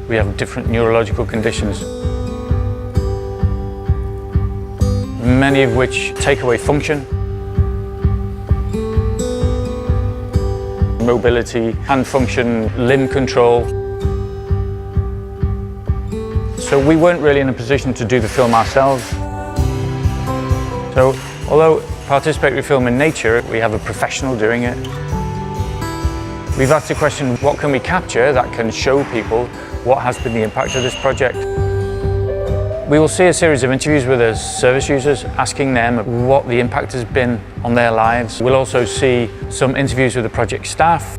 We have different neurological conditions, many of which take away function, mobility, hand function, limb control. So we weren't really in a position to do the film ourselves. So although participatory film in nature, we have a professional doing it. We've asked the question, what can we capture that can show people what has been the impact of this project? We will see a series of interviews with the service users, asking them what the impact has been on their lives. We'll also see some interviews with the project staff.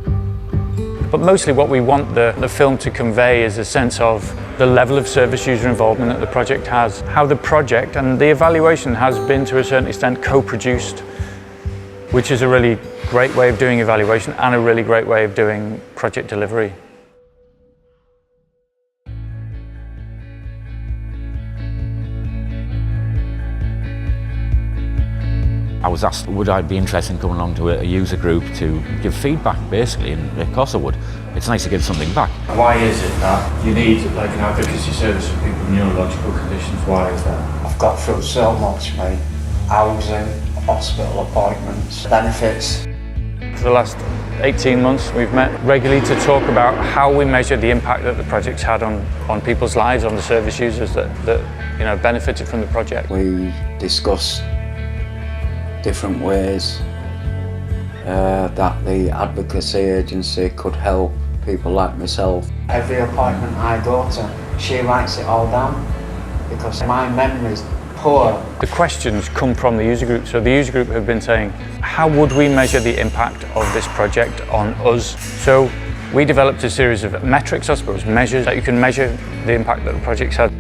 But mostly what we want the film to convey is a sense of the level of service user involvement that the project has, how the project and the evaluation has been to a certain extent co-produced, which is a really great way of doing evaluation and a really great way of doing project delivery. I was asked would I be interested in coming along to a user group to give feedback basically, and of course I would. It's nice to give something back. Why is it that you need like an advocacy service for people with neurological conditions? Why is that? I've got through so much, mate. Housing, hospital appointments, benefits. For the last 18 months we've met regularly to talk about how we measure the impact that the project's had on people's lives, on the service users that benefited from the project. We discuss different ways that the advocacy agency could help people like myself. Every appointment I go to, she writes it all down because my memory's poor. The questions come from the user group, so the user group have been saying, how would we measure the impact of this project on us? So we developed a series of metrics, I suppose, measures that you can measure the impact that the project's had.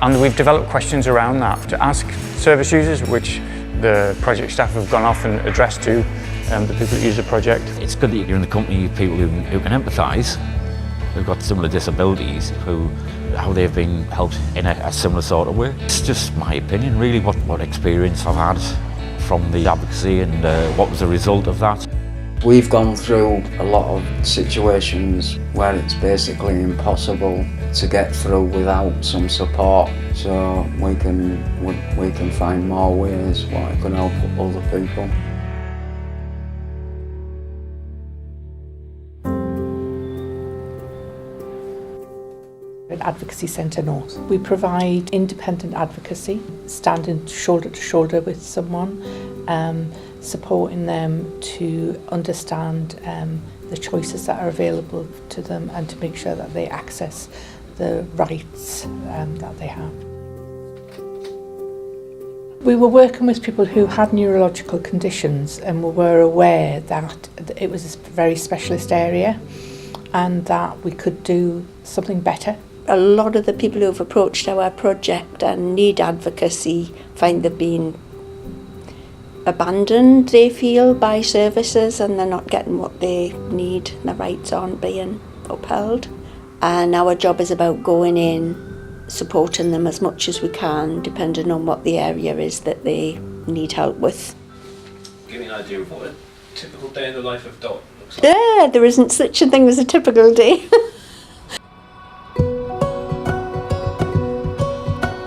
And we've developed questions around that to ask service users, which the project staff have gone off and addressed to the people that use the project. It's good that you're in the company of people who can empathise, who've got similar disabilities, how they've been helped in a similar sort of way. It's just my opinion really, what experience I've had from the advocacy and what was the result of that. We've gone through a lot of situations where it's basically impossible to get through without some support, so we can find more ways what it can help other people. At Advocacy Centre North, we provide independent advocacy, standing shoulder to shoulder with someone, supporting them to understand the choices that are available to them and to make sure that they access the rights that they have. We were working with people who had neurological conditions and we were aware that it was a very specialist area and that we could do something better. A lot of the people who've approached our project and need advocacy find they've been abandoned, they feel, by services, and they're not getting what they need, and their rights aren't being upheld. And our job is about going in, supporting them as much as we can, depending on what the area is that they need help with. Give me an idea of what a typical day in the life of Dot looks like. Yeah, there isn't such a thing as a typical day.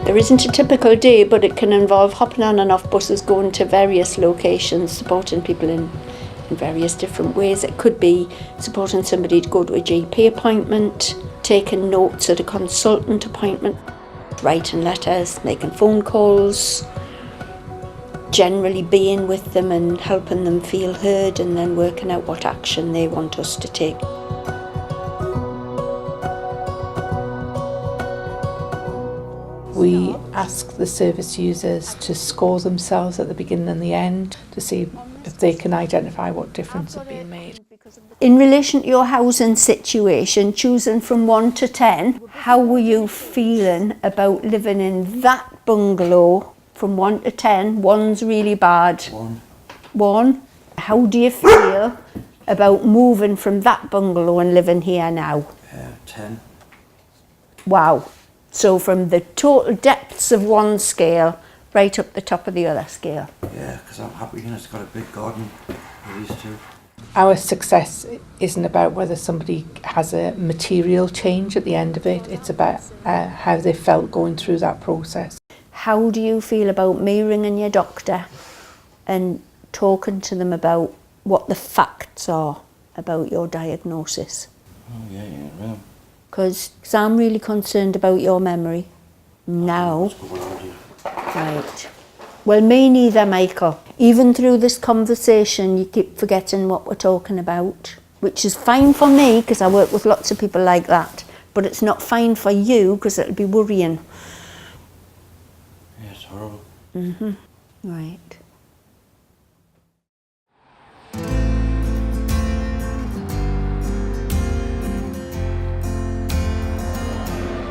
There isn't a typical day, but it can involve hopping on and off buses, going to various locations, supporting people in various different ways. It could be supporting somebody to go to a GP appointment, taking notes at a consultant appointment, writing letters, making phone calls, generally being with them and helping them feel heard, and then working out what action they want us to take. We ask the service users to score themselves at the beginning and the end to see if they can identify what difference has been made. In relation to your housing situation, choosing from 1 to 10, how were you feeling about living in that bungalow from 1 to 10? 1's really bad. 1. How do you feel about moving from that bungalow and living here now? 10. Wow. So from the total depths of one scale right up the top of the other scale. Yeah, because I'm happy, it's got a big garden for these two. Our success isn't about whether somebody has a material change at the end of it. It's about how they felt going through that process. How do you feel about me ringing your doctor and talking to them about what the facts are about your diagnosis? Oh yeah. Because I'm really concerned about your memory now. Right. Well, me neither, Michael. Even through this conversation, you keep forgetting what we're talking about, which is fine for me because I work with lots of people like that, but it's not fine for you because it'll be worrying. Yeah, it's horrible. Right.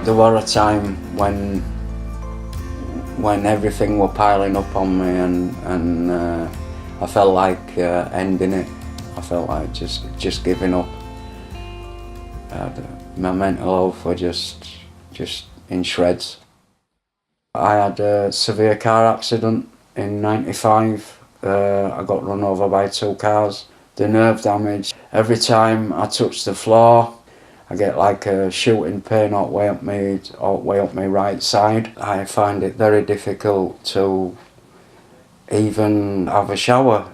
There was a time when everything were piling up on me and I felt like ending it. I felt like just giving up. My mental health were just in shreds. I had a severe car accident in '95. I got run over by 2 cars. The nerve damage. Every time I touch the floor, I get like a shooting pain all the way up my right side. I find it very difficult to even have a shower.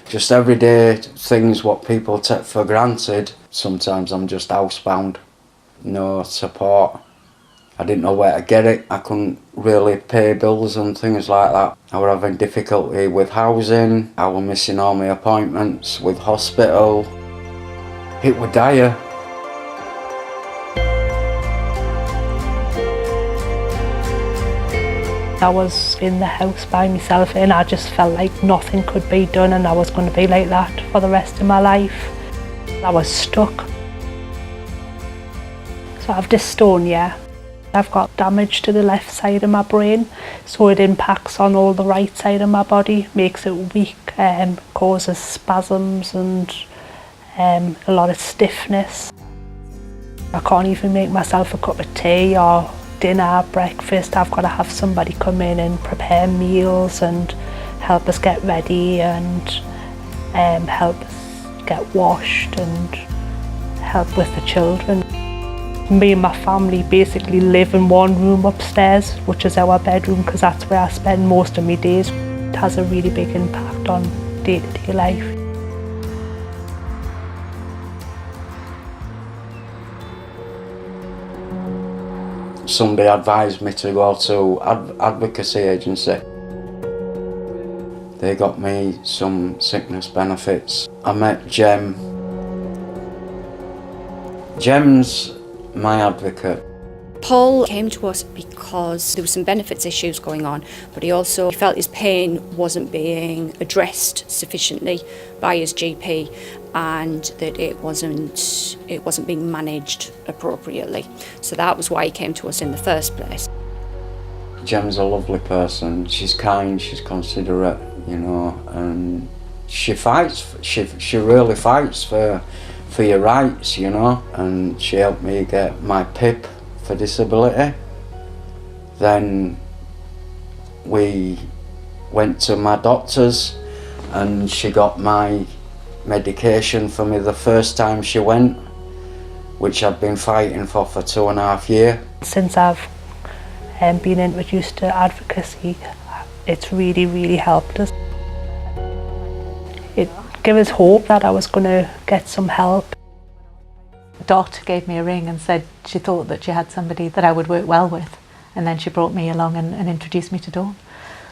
Just everyday things what people take for granted. Sometimes I'm just housebound, no support. I didn't know where to get it. I couldn't really pay bills and things like that. I was having difficulty with housing. I was missing all my appointments with hospital. It was dire. I was in the house by myself and I just felt like nothing could be done and I was going to be like that for the rest of my life. I was stuck. So I have dystonia. I've got damage to the left side of my brain, so it impacts on all the right side of my body, makes it weak, causes spasms and a lot of stiffness. I can't even make myself a cup of tea or dinner, breakfast. I've got to have somebody come in and prepare meals and help us get ready and help us get washed and help with the children. Me and my family basically live in one room upstairs, which is our bedroom, because that's where I spend most of my days. It has a really big impact on day-to-day life. Somebody advised me to go to Advocacy agency. They got me some sickness benefits. I met Jem. Jem's my advocate. Paul came to us because there were some benefits issues going on, but he also felt his pain wasn't being addressed sufficiently by his GP and that it wasn't being managed appropriately. So that was why he came to us in the first place. Jem's a lovely person. She's kind, she's considerate, you know, and she fights. She really fights for your rights, you know. And she helped me get my PIP for disability. Then we went to my doctor's and she got my medication for me the first time she went, which I've been fighting for 2.5 years. Since I've been introduced to advocacy, it's really, really helped us. It gave us hope that I was going to get some help. Dot gave me a ring and said she thought that she had somebody that I would work well with, and then she brought me along and introduced me to Dawn.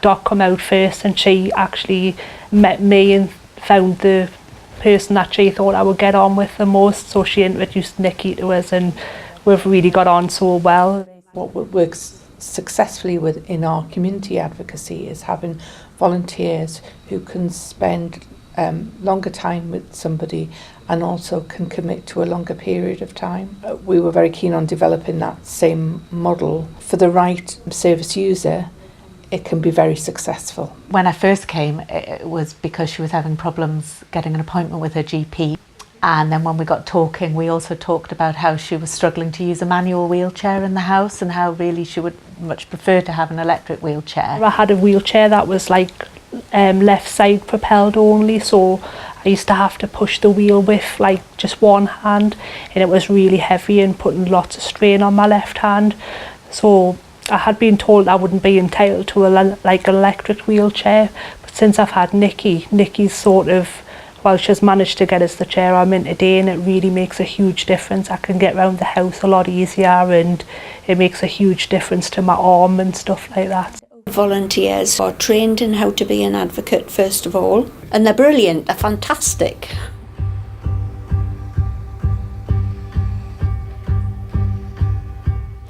Dot come out first and she actually met me and found the person that she thought I would get on with the most, so she introduced Nikki to us and we've really got on so well. What works successfully in our community advocacy is having volunteers who can spend longer time with somebody and also can commit to a longer period of time. We were very keen on developing that same model. For the right service user, it can be very successful. When I first came, it was because she was having problems getting an appointment with her GP. And then when we got talking, we also talked about how she was struggling to use a manual wheelchair in the house and how really she would much prefer to have an electric wheelchair. I had a wheelchair that was like left side propelled only, so I used to have to push the wheel with like just one hand, and it was really heavy and putting lots of strain on my left hand. So I had been told I wouldn't be entitled to an electric wheelchair, but since I've had Nikki's sort of, well, she's managed to get us the chair I'm in today, and it really makes a huge difference. I can get around the house a lot easier, and it makes a huge difference to my arm and stuff like that. Volunteers are trained in how to be an advocate first of all, and they're brilliant, they're fantastic.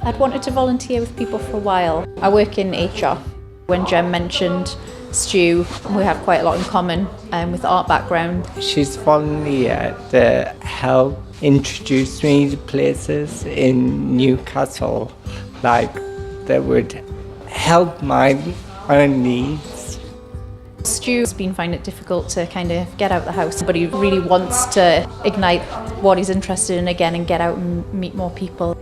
I'd wanted to volunteer with people for a while. I work in HR. When Jem mentioned Stu, we have quite a lot in common with the art background. She's volunteered to help introduce me to places in Newcastle, like that would help my own needs. Stu's been finding it difficult to kind of get out the house, but he really wants to ignite what he's interested in again and get out and meet more people.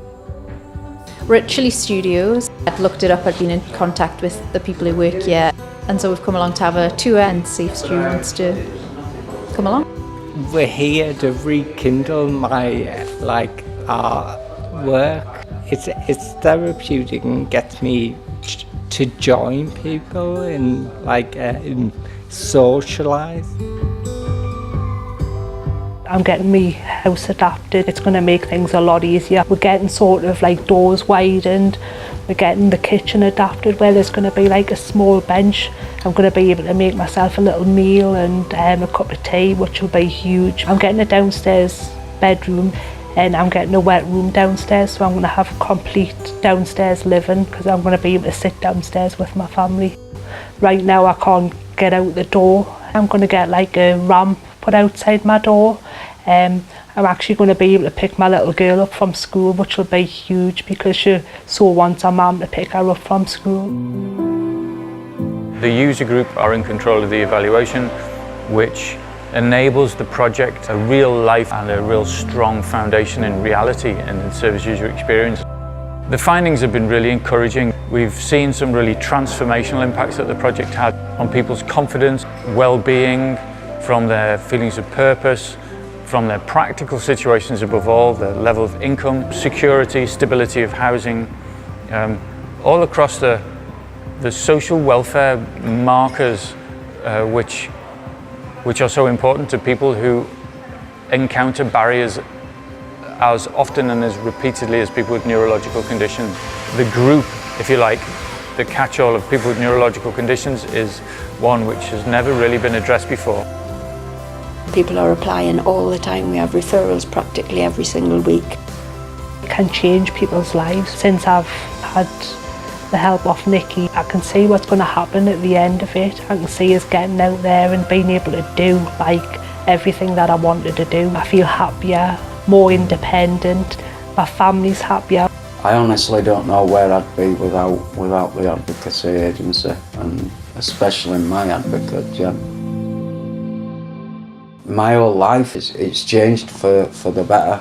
We're at Chile Studios. I'd looked it up, I'd been in contact with the people who work here, and so we've come along to have a tour and see if Stu wants to come along. We're here to rekindle my art work. It's therapeutic and gets me to join people and socialise. I'm getting me house adapted. It's going to make things a lot easier. We're getting sort of like doors widened. We're getting the kitchen adapted where there's going to be like a small bench. I'm going to be able to make myself a little meal and a cup of tea, which will be huge. I'm getting a downstairs bedroom and I'm getting a wet room downstairs, so I'm going to have a complete downstairs living because I'm going to be able to sit downstairs with my family. Right now I can't get out the door. I'm going to get like a ramp put outside my door. I'm actually going to be able to pick my little girl up from school, which will be huge because she so wants her mum to pick her up from school. The user group are in control of the evaluation, which enables the project a real life and a real strong foundation in reality and in service user experience. The findings have been really encouraging. We've seen some really transformational impacts that the project had on people's confidence, well-being, from their feelings of purpose, from their practical situations above all, their level of income, security, stability of housing, all across the social welfare markers which are so important to people who encounter barriers as often and as repeatedly as people with neurological conditions. The group, if you like, the catch-all of people with neurological conditions is one which has never really been addressed before. People are applying all the time. We have referrals practically every single week. It can change people's lives. Since I've had the help of Nikki, I can see what's going to happen at the end of it. I can see us getting out there and being able to do everything that I wanted to do. I feel happier, more independent, my family's happier. I honestly don't know where I'd be without the advocacy agency, and especially my advocate, Jem. My whole life, it's changed for the better.